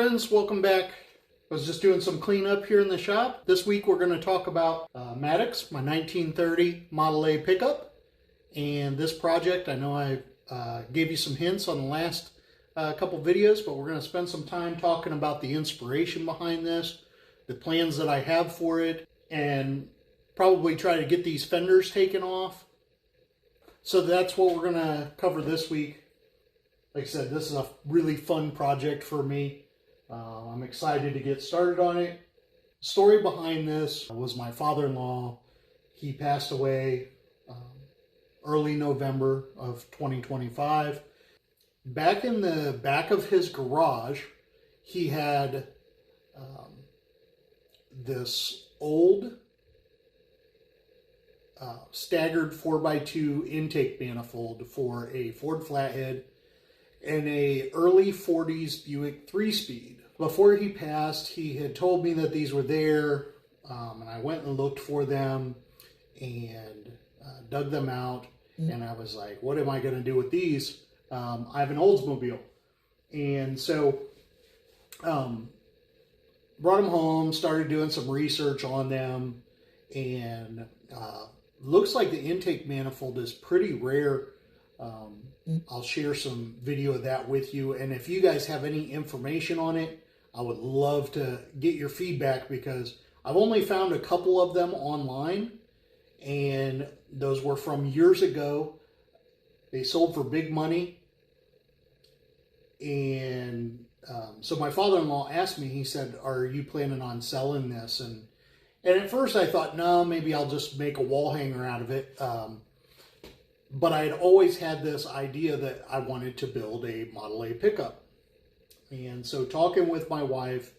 friends, welcome back. I was just doing some cleanup here in the shop. This week we're going to talk about Maddox, my 1930 Model A pickup. And this project, I know I gave you some hints on the last couple videos, but we're going to spend some time talking about the inspiration behind this, the plans that I have for it, and probably try to get these fenders taken off. So that's what we're going to cover this week. Like I said, this is a really fun project for me. I'm excited to get started on it. The story behind this was my father-in-law. He passed away early November of 2025. Back in the back of his garage, he had this old staggered 4x2 intake manifold for a Ford Flathead and a early 40s Buick 3-speed. Before he passed, he had told me that these were there, and I went and looked for them and dug them out, and I was like, what am I going to do with these? I have an Oldsmobile. And so brought them home, started doing some research on them, and looks like the intake manifold is pretty rare. I'll share some video of that with you, and if you guys have any information on it, I would love to get your feedback, because I've only found a couple of them online, and those were from years ago. They sold for big money, and so my father-in-law asked me, he said, are you planning on selling this? And at first I thought, no, maybe I'll just make a wall hanger out of it. But I had always had this idea that I wanted to build a Model A pickup. And so talking with my wife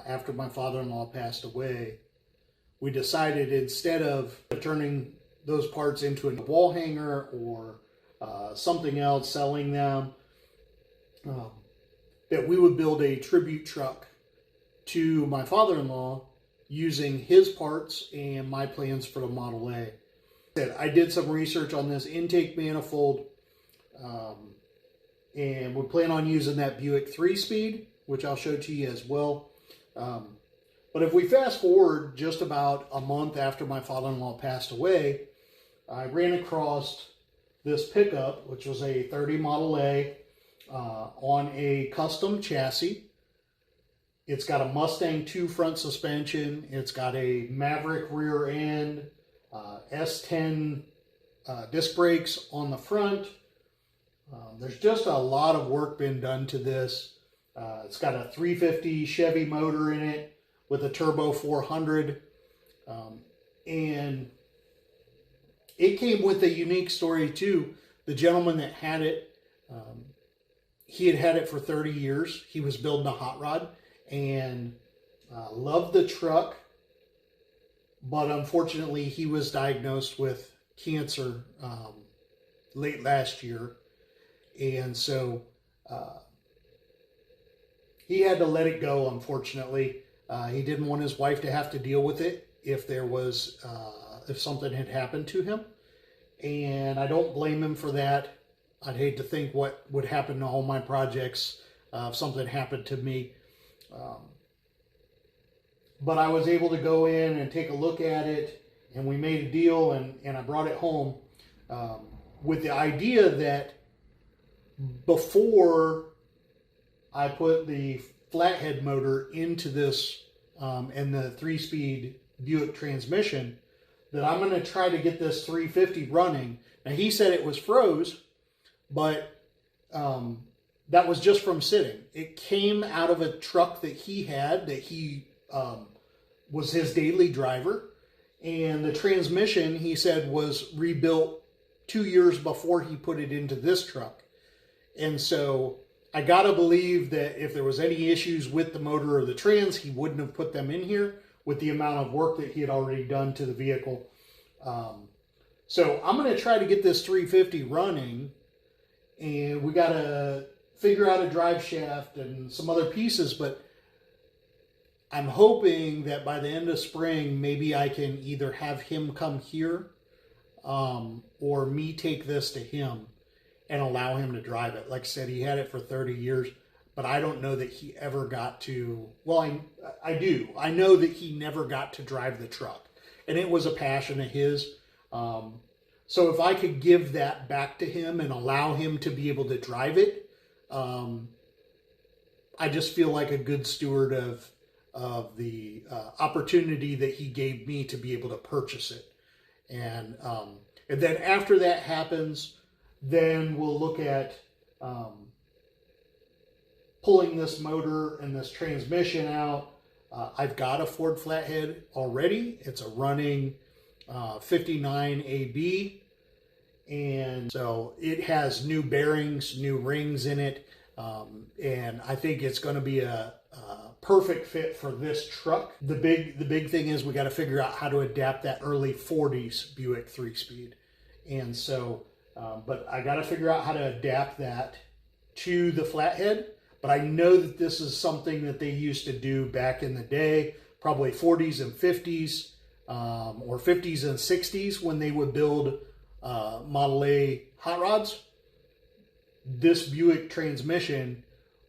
after my father-in-law passed away, we decided, instead of turning those parts into a wall hanger or something else, selling them, that we would build a tribute truck to my father-in-law using his parts and my plans for the Model A. I did some research on this intake manifold, and we plan on using that Buick 3-speed, which I'll show to you as well. But if we fast forward just about a month after my father-in-law passed away, I ran across this pickup, which was a 30 Model A on a custom chassis. It's got a Mustang 2 front suspension. It's got a Maverick rear end, S10 disc brakes on the front. There's just a lot of work been done to this. It's got a 350 Chevy motor in it with a turbo 400. And it came with a unique story too. The gentleman that had it, he had had it for 30 years. He was building a hot rod and loved the truck. But unfortunately, he was diagnosed with cancer late last year. And so he had to let it go, unfortunately. He didn't want his wife to have to deal with it if there was, if something had happened to him. And I don't blame him for that. I'd hate to think what would happen to all my projects if something happened to me. But I was able to go in and take a look at it, and we made a deal, and I brought it home with the idea that before I put the flathead motor into this and the 3-speed Buick transmission, that I'm going to try to get this 350 running. Now, he said it was froze, but that was just from sitting. It came out of a truck that he had, that he was his daily driver, and the transmission, he said, was rebuilt 2 years before he put it into this truck. And so I gotta believe that if there was any issues with the motor or the trans, he wouldn't have put them in here with the amount of work that he had already done to the vehicle. So I'm going to try to get this 350 running, and we got to figure out a drive shaft and some other pieces, but I'm hoping that by the end of spring, maybe I can either have him come here or me take this to him and allow him to drive it. Like I said, he had it for 30 years, but I don't know that he ever got to, well, I do. I know that he never got to drive the truck, and it was a passion of his. So if I could give that back to him and allow him to be able to drive it, I just feel like a good steward of the opportunity that he gave me to be able to purchase it. And then after that happens, then we'll look at pulling this motor and this transmission out. I've got a Ford Flathead already. It's a running 59 AB. And so it has new bearings, new rings in it. And I think it's going to be a perfect fit for this truck. The big thing is we got to figure out how to adapt that early 40s Buick 3-speed. And so, but I got to figure out how to adapt that to the Flathead. But I know that this is something that they used to do back in the day, probably 40s and 50s, or 50s and 60s when they would build Model A hot rods. This Buick transmission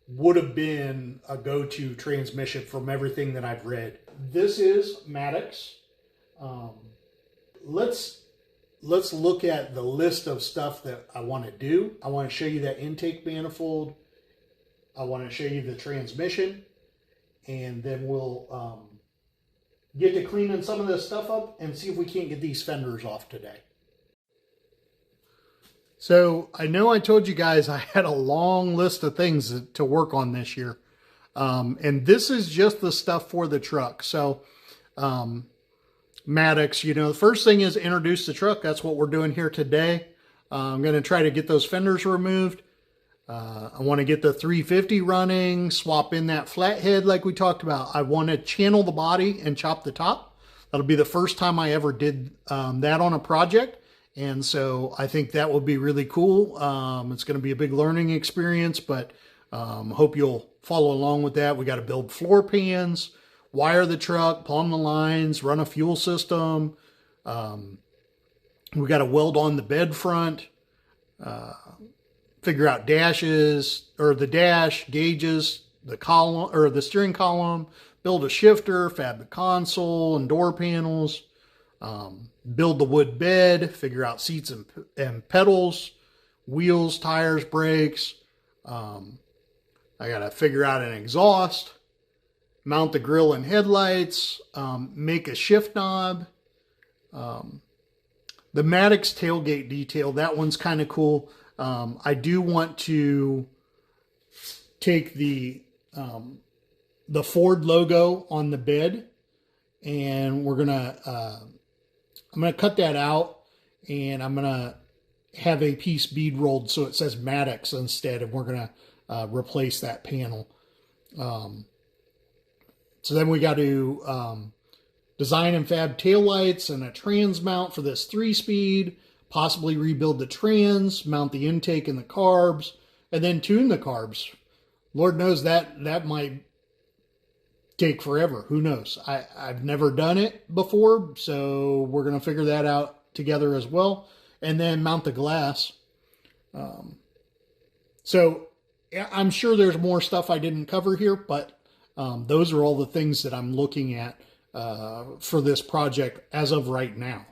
would have been a go-to transmission from everything that I've read. This is Maddox. Let's look at the list of stuff that I want to do. I want to show you that intake manifold. I want to show you the transmission, and then we'll get to cleaning some of this stuff up and see if we can't get these fenders off today. So I know I told you guys I had a long list of things to work on this year. And this is just the stuff for the truck. So Maddox, you know, the first thing is introduce the truck. That's what we're doing here today. I'm going to try to get those fenders removed. I want to get the 350 running, swap in that flathead like we talked about. I want to channel the body and chop the top. That'll be the first time I ever did that on a project. And so I think that will be really cool. It's going to be a big learning experience, but hope you'll follow along with that. We got to build floor pans, wire the truck, plumb the lines, run a fuel system. We got to weld on the bed front, figure out dashes, or the dash, gauges, the column, or the steering column, build a shifter, fab the console and door panels, build the wood bed, figure out seats and pedals, wheels, tires, brakes. I got to figure out an exhaust, mount the grill and headlights, make a shift knob. The Maddox tailgate detail, that one's kind of cool. I do want to take the Ford logo on the bed, and we're gonna I'm gonna cut that out, and I'm gonna have a piece bead rolled so it says Maddox instead, and we're gonna replace that panel. So then we got to design and fab taillights and a trans mount for this 3-speed, possibly rebuild the trans, mount the intake and the carbs, and then tune the carbs. Lord knows that might take forever. Who knows? I've never done it before, so we're going to figure that out together as well. And then mount the glass. So I'm sure there's more stuff I didn't cover here, but those are all the things that I'm looking at for this project as of right now.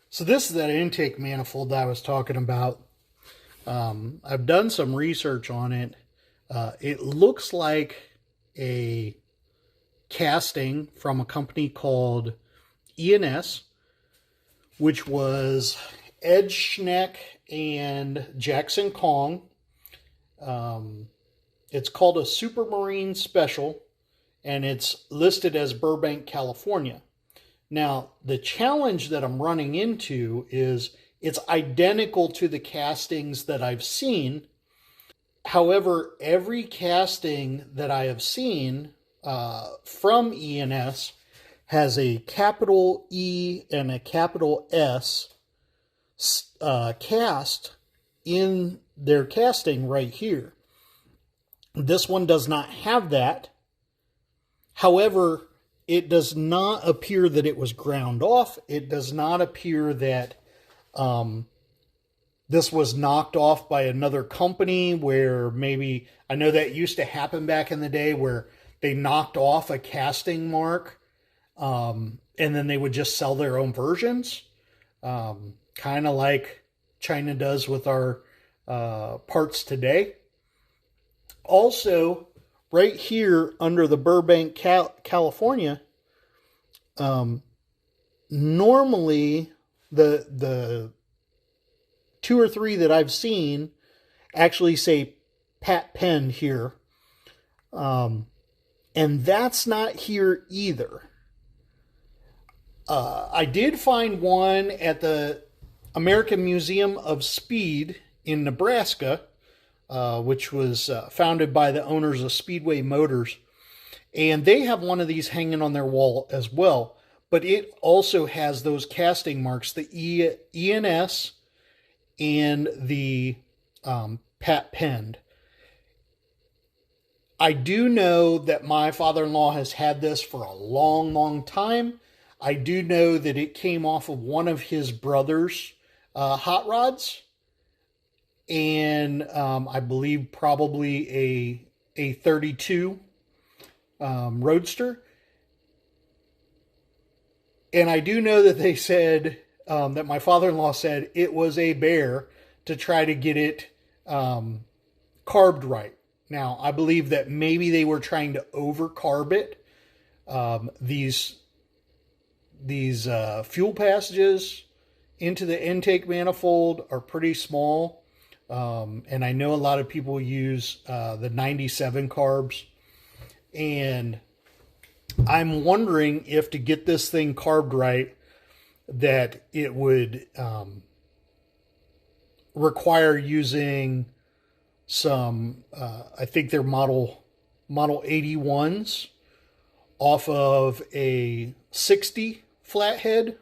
So this is that intake manifold that I was talking about. I've done some research on it. It looks like a casting from a company called E&S, which was Ed Schneck and Jackson Kong. It's called a Supermarine Special, and it's listed as Burbank, California. Now, the challenge that I'm running into is it's identical to the castings that I've seen. However, every casting that I have seen from E&S has a capital E and a capital S cast in their casting right here. This one does not have that. However, it does not appear that it was ground off. It does not appear that this was knocked off by another company, where maybe, I know that used to happen back in the day, where they knocked off a casting mark, and then they would just sell their own versions, kind of like China does with our parts today. Also, right here under the Burbank, California, normally the 2 or 3 that I've seen actually say Pat Penn here. And that's not here either. I did find one at the American Museum of Speed in Nebraska, which was founded by the owners of Speedway Motors. And they have one of these hanging on their wall as well. But it also has those casting marks, the ENS and the Pat Penn. I do know that my father-in-law has had this for a long, long time. I do know that it came off of one of his brother's hot rods. And I believe probably a 32 Roadster. And I do know that they said, that my father-in-law said it was a bear to try to get it carbed right. Now, I believe that maybe they were trying to over-carb it. These fuel passages into the intake manifold are pretty small. And I know a lot of people use the 97 carbs. And I'm wondering if, to get this thing carbed right, that it would require using some, I think they're Model 81s off of a 60 flathead.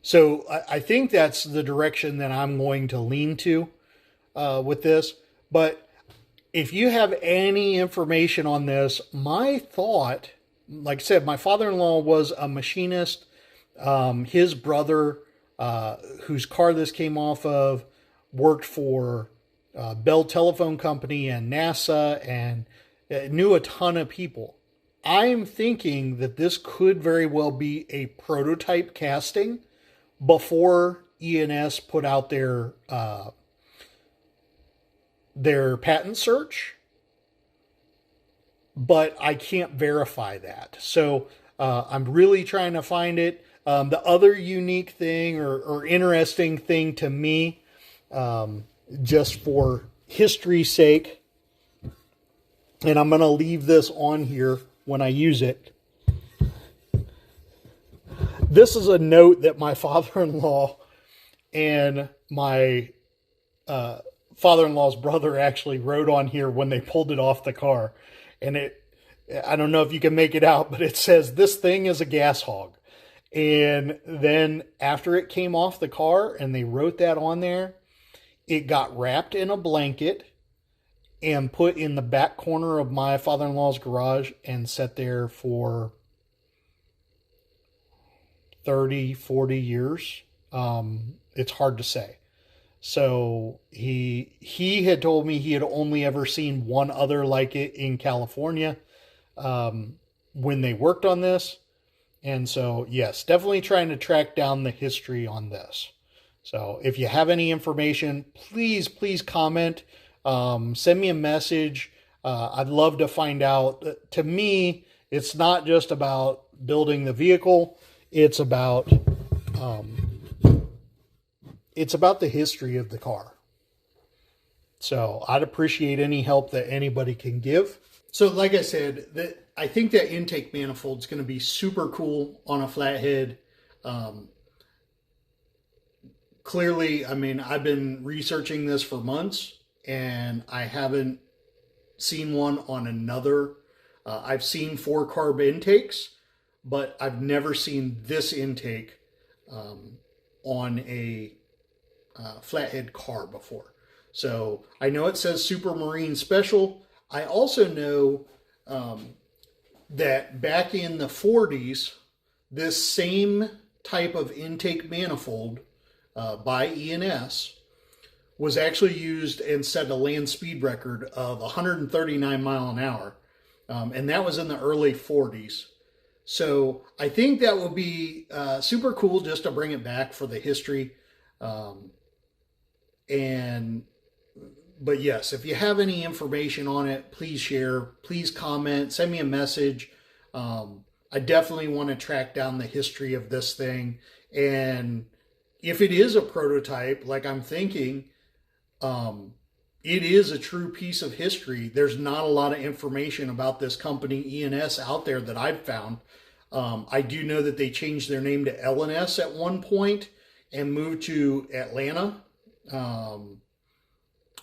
So I think that's the direction that I'm going to lean to with this. But if you have any information on this, my thought, like I said, my father-in-law was a machinist. His brother, whose car this came off of, worked for Bell Telephone Company and NASA, and knew a ton of people. I'm thinking that this could very well be a prototype casting before ENS put out their patent search, but I can't verify that. So I'm really trying to find it. The other unique thing or interesting thing to me, just for history's sake, and I'm going to leave this on here when I use it. This is a note that my father-in-law and my father-in-law's brother actually wrote on here when they pulled it off the car. And I don't know if you can make it out, but it says, "This thing is a gas hog." And then after it came off the car and they wrote that on there, it got wrapped in a blanket and put in the back corner of my father-in-law's garage and sat there for 30, 40 years. It's hard to say. So he had told me he had only ever seen one other like it in California when they worked on this. And so, yes, definitely trying to track down the history on this. So if you have any information, please comment. Send me a message. I'd love to find out. To me, it's not just about building the vehicle. It's about the history of the car. So I'd appreciate any help that anybody can give. So like I said, I think that intake manifold is going to be super cool on a flathead. Clearly, I mean, I've been researching this for months, and I haven't seen one on another. I've seen 4-carb intakes, but I've never seen this intake on a flathead car before. So I know it says Super Marine Special. I also know that back in the 40s, this same type of intake manifold by ENS was actually used and set a land speed record of 139 mile an hour. And that was in the early 40s. So I think that would be super cool just to bring it back for the history. But yes, if you have any information on it, please share, please comment, send me a message. I definitely want to track down the history of this thing. And if it is a prototype, like I'm thinking, it is a true piece of history. There's not a lot of information about this company, ENS, out there that I've found. I do know that they changed their name to LNS at one point and moved to Atlanta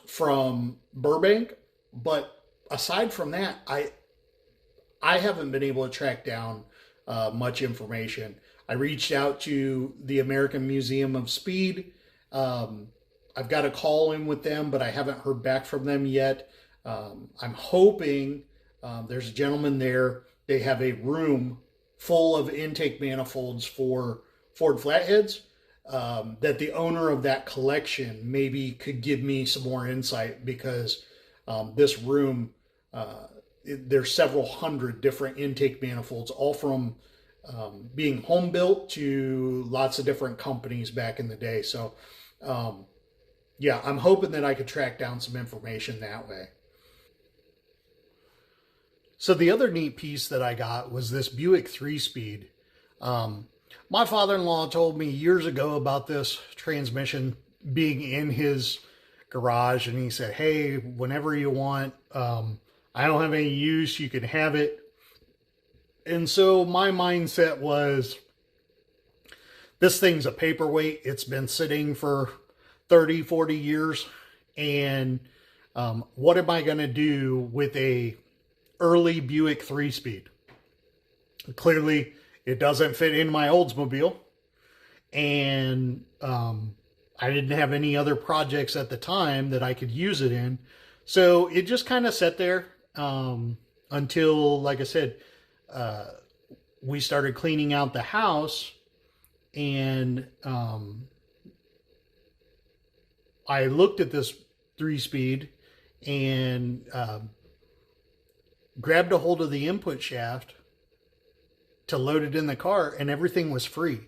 from Burbank. But aside from that, I haven't been able to track down much information. I reached out to the American Museum of Speed. I've got a call in with them, but I haven't heard back from them yet. I'm hoping there's a gentleman there. They have a room full of intake manifolds for Ford flatheads that the owner of that collection maybe could give me some more insight, because this room, there's several hundred different intake manifolds, all from being home built to lots of different companies back in the day. So yeah, I'm hoping that I could track down some information that way. So the other neat piece that I got was this Buick 3-speed. My father-in-law told me years ago about this transmission being in his garage, and he said, hey, whenever you want, I don't have any use, you can have it. And so my mindset was, this thing's a paperweight. It's been sitting for 30, 40 years. And what am I going to do with a early Buick 3-speed? Clearly, it doesn't fit in my Oldsmobile. And I didn't have any other projects at the time that I could use it in. So it just kind of sat there until, like I said, we started cleaning out the house, and I looked at this 3-speed and grabbed a hold of the input shaft to load it in the car, and everything was free.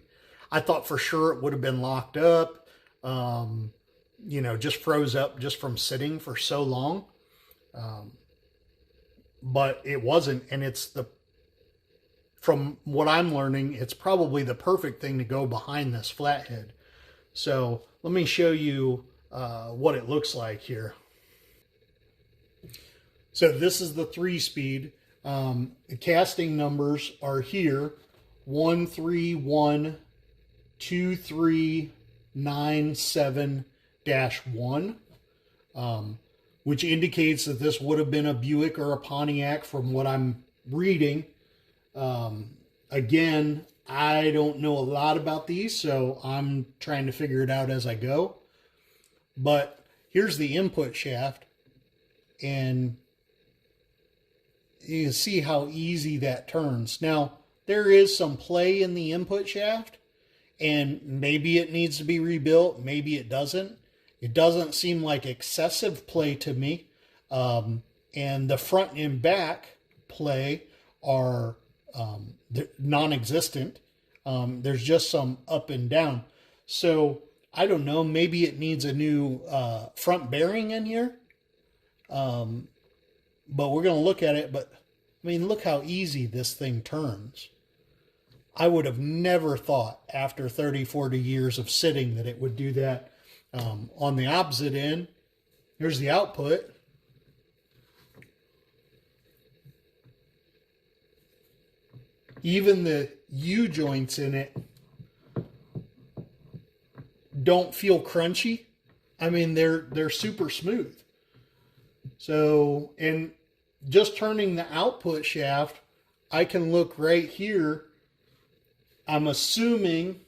I thought for sure it would have been locked up, you know, just froze up just from sitting for so long. But it wasn't, and from what I'm learning, it's probably the perfect thing to go behind this flathead. So let me show you what it looks like here. So this is the 3-speed. The casting numbers are here, 1312397-1, which indicates that this would have been a Buick or a Pontiac from what I'm reading. Again, I don't know a lot about these, so I'm trying to figure it out as I go. But here's the input shaft, and you can see how easy that turns. Now, there is some play in the input shaft, and maybe it needs to be rebuilt, maybe it doesn't. It doesn't seem like excessive play to me. And the front and back play are non-existent. There's just some up and down. So I don't know, maybe it needs a new front bearing in here. But we're going to look at it. But I mean, look how easy this thing turns. I would have never thought after 30, 40 years of sitting that it would do that. On the opposite end, here's the output. Even the U-joints in it don't feel crunchy. I mean, they're super smooth. So, and just turning the output shaft, I can look right here. I'm assuming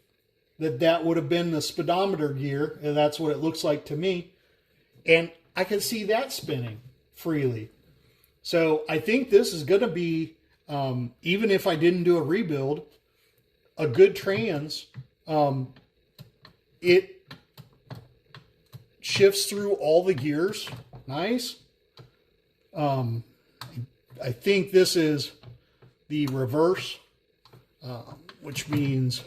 that would have been the speedometer gear, and that's what it looks like to me. And I can see that spinning freely. So I think this is going to be, even if I didn't do a rebuild, a good trans. It shifts through all the gears. Nice. I think this is the reverse, which means,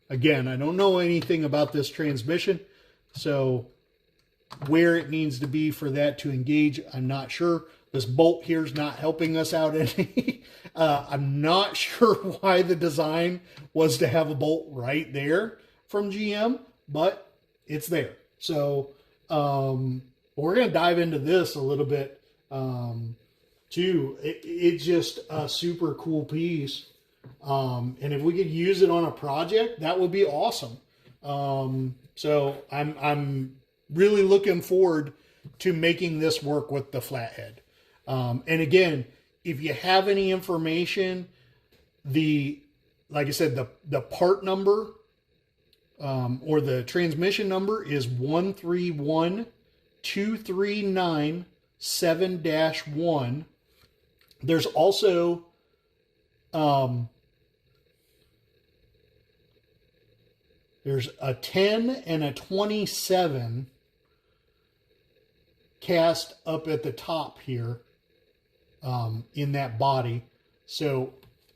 again, I don't know anything about this transmission, so where it needs to be for that to engage, I'm not sure. This bolt here is not helping us out any. I'm not sure why the design was to have a bolt right there from GM, but it's there. So we're going to dive into this a little bit too. It's just a super cool piece. And if we could use it on a project, that would be awesome. So I'm really looking forward to making this work with the flathead. And again, if you have any information, like I said, the part number or the transmission number is 131239-7-1. There's also there's a 10 and a 27 cast up at the top here in that body. So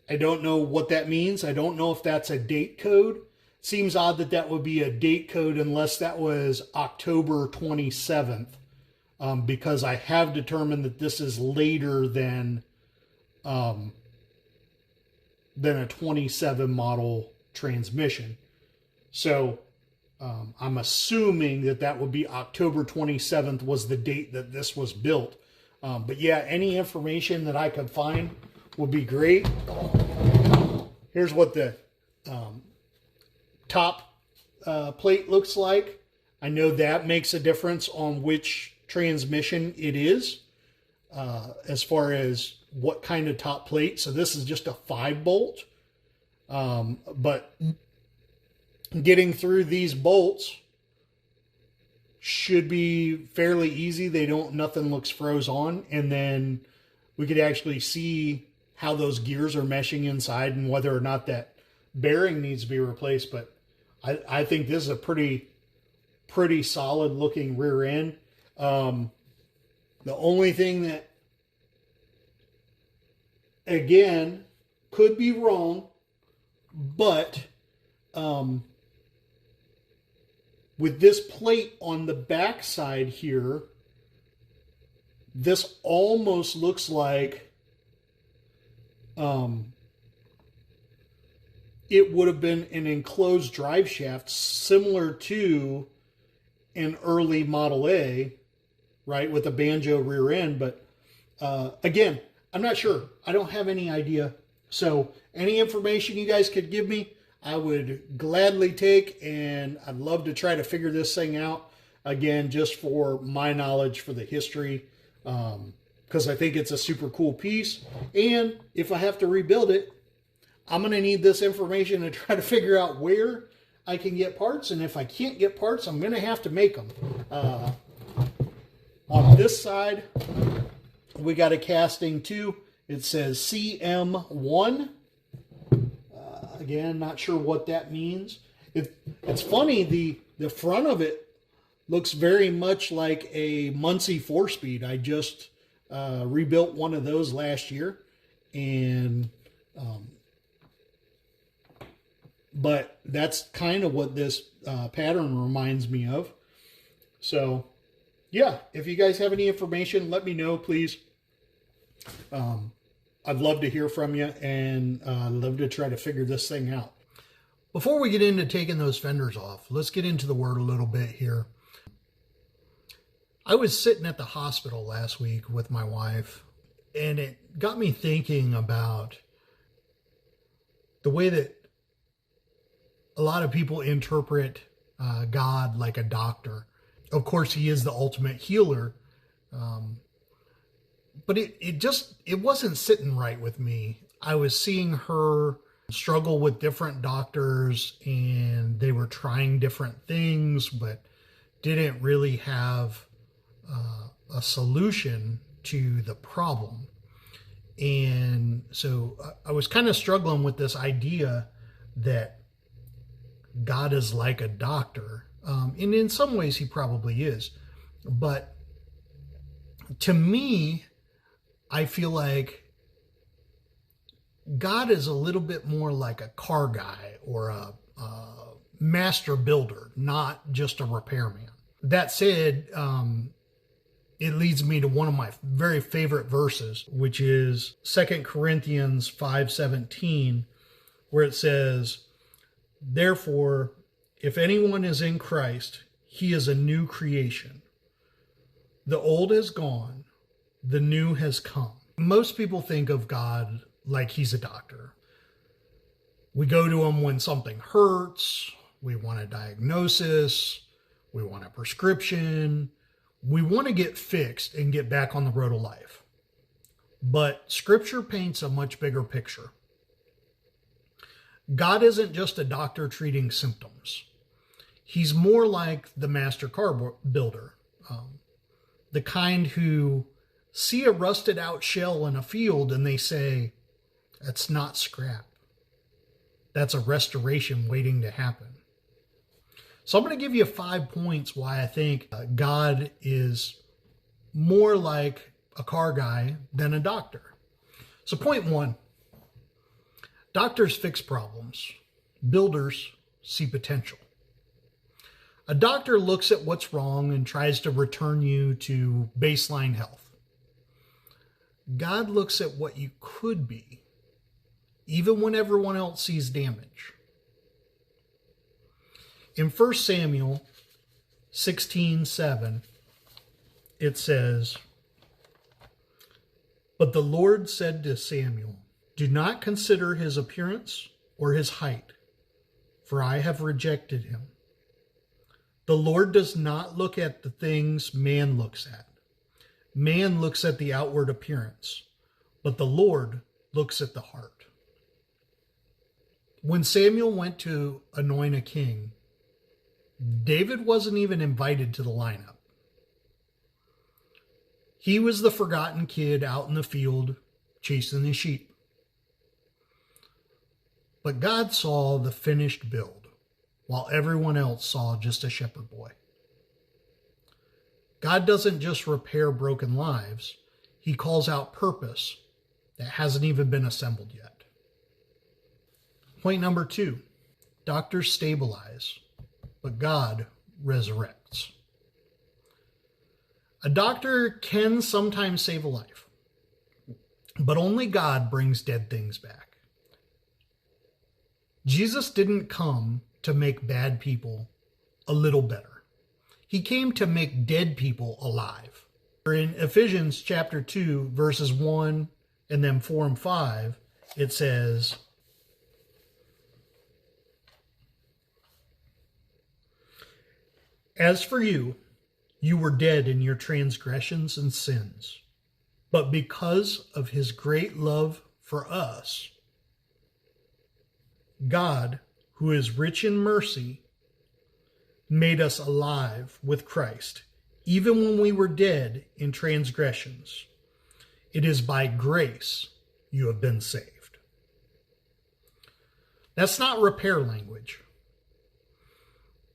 I don't know what that means. I don't know if that's a date code. Seems odd that that would be a date code unless that was October 27th, because I have determined that this is later than a 27 model transmission. So I'm assuming that that would be October 27th was the date that this was built. But yeah, any information that I could find would be great. Here's what the top plate looks like. I know that makes a difference on which transmission it is, as far as what kind of top plate. So this is just a 5-bolt. But getting through these bolts should be fairly easy. Nothing looks froze on. And then we could actually see how those gears are meshing inside and whether or not that bearing needs to be replaced. But I think this is a pretty solid looking rear end. The only thing that, again, could be wrong, but with this plate on the back side here, this almost looks like it would have been an enclosed drive shaft similar to an early Model A, right, with a banjo rear end. But again, I'm not sure. I don't have any idea. So any information you guys could give me, I would gladly take, and I'd love to try to figure this thing out, again, just for my knowledge, for the history, because I think it's a super cool piece. And if I have to rebuild it, I'm going to need this information to try to figure out where I can get parts, and if I can't get parts, I'm going to have to make them. On this side, we got a casting too. It says CM1. Again, not sure what that means. It's funny, the front of it looks very much like a Muncie 4-speed. I just rebuilt one of those last year, and but that's kind of what this pattern reminds me of. So yeah, if you guys have any information, let me know, please. I'd love to hear from you, and I'd love to try to figure this thing out. Before we get into taking those fenders off, let's get into the word a little bit here. I was sitting at the hospital last week with my wife, and it got me thinking about the way that a lot of people interpret God like a doctor. Of course, he is the ultimate healer, but it wasn't sitting right with me. I was seeing her struggle with different doctors, and they were trying different things, but didn't really have a solution to the problem. And so I was kind of struggling with this idea that God is like a doctor. And in some ways he probably is. But to me, I feel like God is a little bit more like a car guy or a master builder, not just a repairman. That said, it leads me to one of my very favorite verses, which is 2 Corinthians 5:17, where it says, "Therefore, if anyone is in Christ, he is a new creation. The old is gone, the new has come." Most people think of God like he's a doctor. We go to him when something hurts, we want a diagnosis, we want a prescription, we want to get fixed and get back on the road of life. But Scripture paints a much bigger picture. God isn't just a doctor treating symptoms. He's more like the master car builder, the kind who see a rusted out shell in a field and they say, "That's not scrap. That's a restoration waiting to happen." So I'm going to give you 5 points why I think God is more like a car guy than a doctor. So point 1, doctors fix problems. Builders see potential. A doctor looks at what's wrong and tries to return you to baseline health. God looks at what you could be, even when everyone else sees damage. In 1 Samuel 16:7, it says, "But the Lord said to Samuel, 'Do not consider his appearance or his height, for I have rejected him. The Lord does not look at the things man looks at. Man looks at the outward appearance, but the Lord looks at the heart.'" When Samuel went to anoint a king, David wasn't even invited to the lineup. He was the forgotten kid out in the field chasing the sheep. But God saw the finished build, while everyone else saw just a shepherd boy. God doesn't just repair broken lives, he calls out purpose that hasn't even been assembled yet. Point number 2, doctors stabilize, but God resurrects. A doctor can sometimes save a life, but only God brings dead things back. Jesus didn't come to make bad people a little better. He came to make dead people alive. In Ephesians chapter 2, verses 1 and then 4 and 5, it says, "As for you, you were dead in your transgressions and sins, but because of his great love for us, God, who is rich in mercy, made us alive with Christ, even when we were dead in transgressions. It is by grace you have been saved." That's not repair language.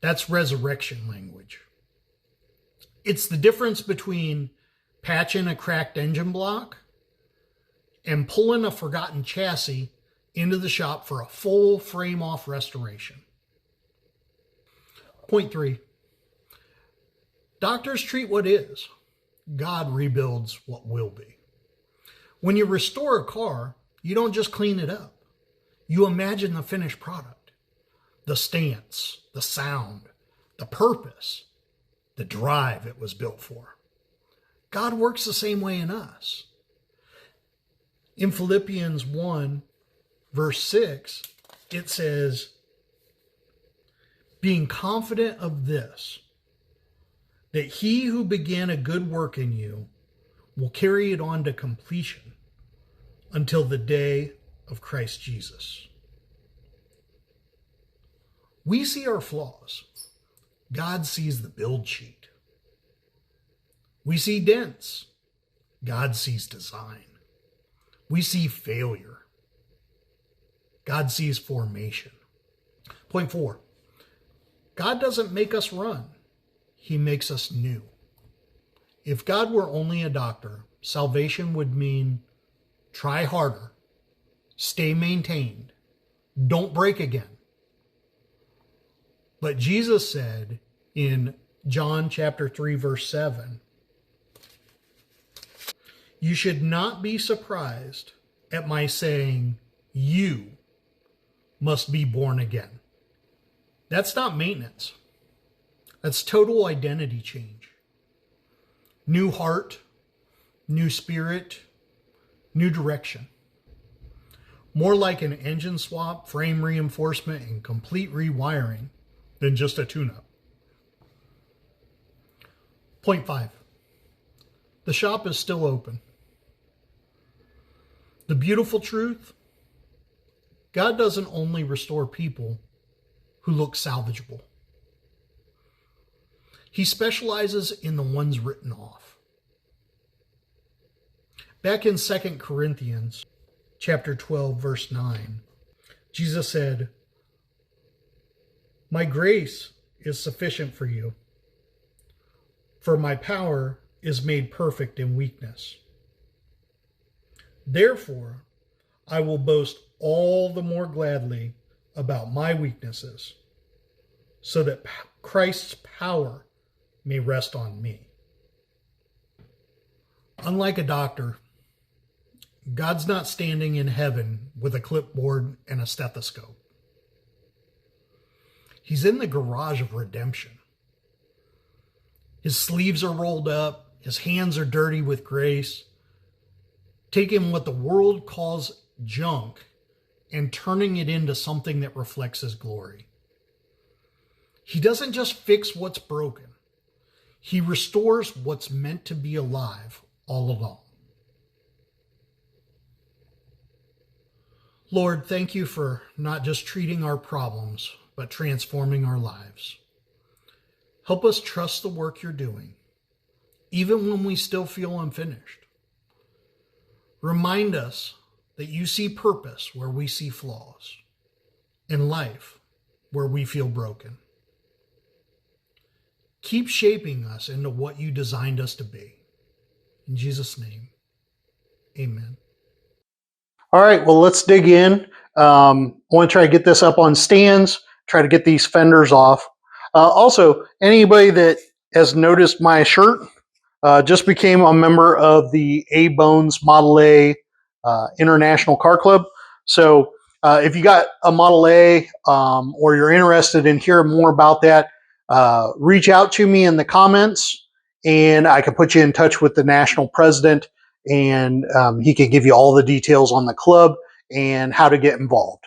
That's resurrection language. It's the difference between patching a cracked engine block and pulling a forgotten chassis into the shop for a full frame-off restoration. Point 3, doctors treat what is. God rebuilds what will be. When you restore a car, you don't just clean it up. You imagine the finished product. The stance, the sound, the purpose, the drive it was built for. God works the same way in us. In Philippians 1, verse 6, it says, "Being confident of this, that he who began a good work in you will carry it on to completion until the day of Christ Jesus." We see our flaws. God sees the build sheet. We see dents. God sees design. We see failure. God sees formation. Point 4, God doesn't make us run. He makes us new. If God were only a doctor, salvation would mean try harder, stay maintained, don't break again. But Jesus said in John chapter 3, verse 7, you should not be surprised at my saying, you must be born again. That's not maintenance. That's total identity change. New heart, new spirit, new direction. More like an engine swap, frame reinforcement, and complete rewiring than just a tune-up. Point 5. The shop is still open. The beautiful truth, God doesn't only restore people who look salvageable. He specializes in the ones written off. Back in 2 Corinthians chapter 12, verse 9, Jesus said, my grace is sufficient for you, for my power is made perfect in weakness. Therefore, I will boast all the more gladly about my weaknesses, so that Christ's power may rest on me. Unlike a doctor, God's not standing in heaven with a clipboard and a stethoscope. He's in the garage of redemption. His sleeves are rolled up, his hands are dirty with grace, taking what the world calls junk and turning it into something that reflects his glory. He doesn't just fix what's broken. He restores what's meant to be alive all along. Lord, thank you for not just treating our problems, but transforming our lives. Help us trust the work you're doing, even when we still feel unfinished. Remind us that you see purpose where we see flaws, and life where we feel broken. Keep shaping us into what you designed us to be. In Jesus' name, amen. All right, well, let's dig in. I want to try to get this up on stands, try to get these fenders off. Also, anybody that has noticed my shirt, just became a member of the A-Bones Model A International Car Club. So if you got a Model A or you're interested in hearing more about that, reach out to me in the comments and I can put you in touch with the national president and he can give you all the details on the club and how to get involved.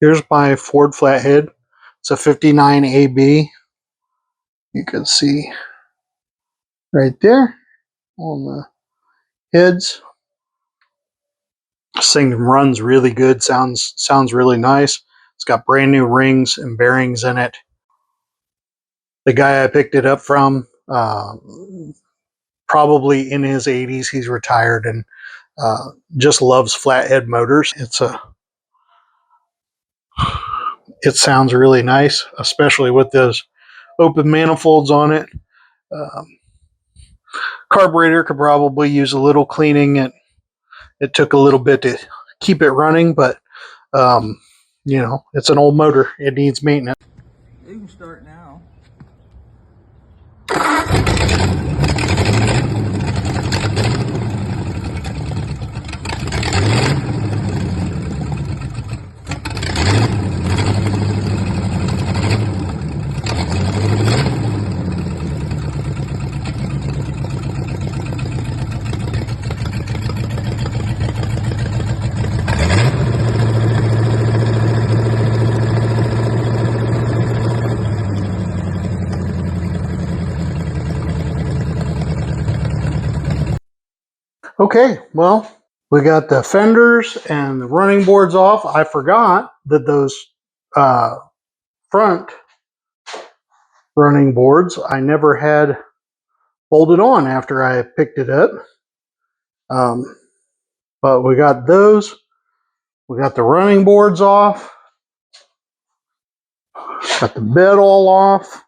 Here's my Ford flathead. It's a 59 AB. You can see right there on the heads. This thing runs really good. Sounds really nice. It's got brand new rings and bearings in it. The guy I picked it up from, probably in his 80s, he's retired and just loves flathead motors. It sounds really nice, especially with those open manifolds on it. Um, Carburetor could probably use a little cleaning. It took a little bit to keep it running, but it's an old motor. It needs maintenance. You can start now. Okay, well, we got the fenders and the running boards off. I forgot that those front running boards I never had bolted on after I picked it up. But we got those. We got the running boards off. Got the bed all off.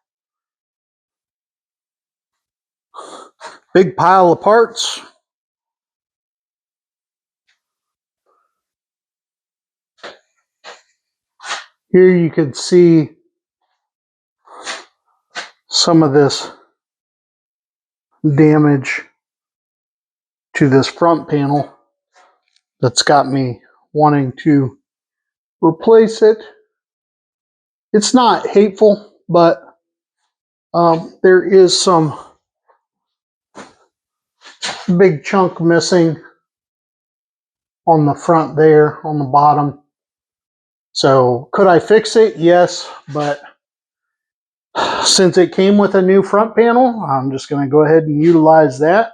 Big pile of parts. Here you can see some of this damage to this front panel that's got me wanting to replace it. It's not hateful, but there is some big chunk missing on the front there, on the bottom. So could I fix it? Yes, but since it came with a new front panel, I'm just going to go ahead and utilize that.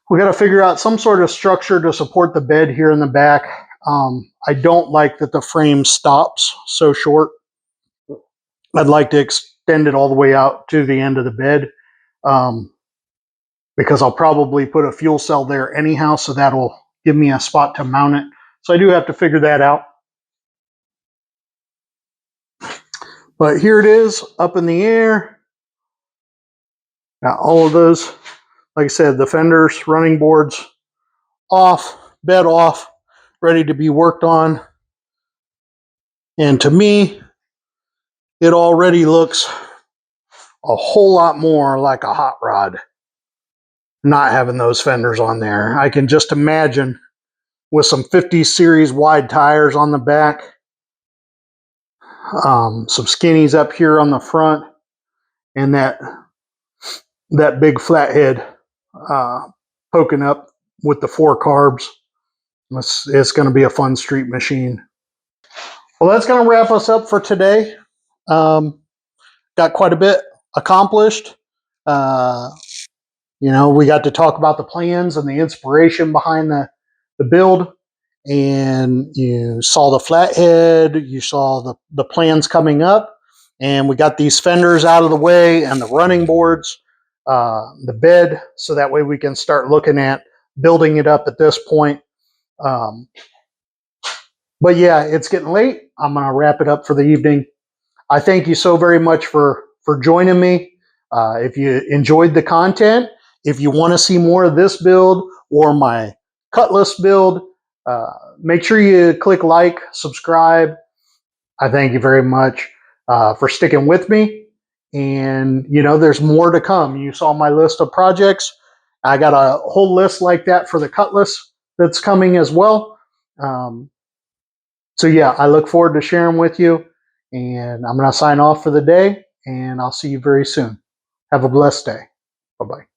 We got to figure out some sort of structure to support the bed here in the back. I don't like that the frame stops so short. I'd like to extend it all the way out to the end of the bed, because I'll probably put a fuel cell there anyhow, so that'll give me a spot to mount it. So I do have to figure that out. But here it is, up in the air. Got all of those, like I said, the fenders, running boards off, bed off, ready to be worked on. And to me, it already looks a whole lot more like a hot rod not having those fenders on there. I can just imagine with some 50 series wide tires on the back, some skinnies up here on the front, and that big flathead poking up with the 4 carbs. It's going to be a fun street machine. Well, that's going to wrap us up for today. Got quite a bit accomplished. We got to talk about the plans and the inspiration behind the build. And you saw the flathead, you saw the plans coming up, and we got these fenders out of the way and the running boards, the bed, so that way we can start looking at building it up at this point. But yeah, it's getting late. I'm going to wrap it up for the evening. I thank you so very much for joining me. If you enjoyed the content, if you want to see more of this build or my Cutlass build, make sure you click like, subscribe. I thank you very much for sticking with me. And, there's more to come. You saw my list of projects. I got a whole list like that for the Cutlass that's coming as well. So yeah, I look forward to sharing with you. And I'm going to sign off for the day, and I'll see you very soon. Have a blessed day. Bye-bye.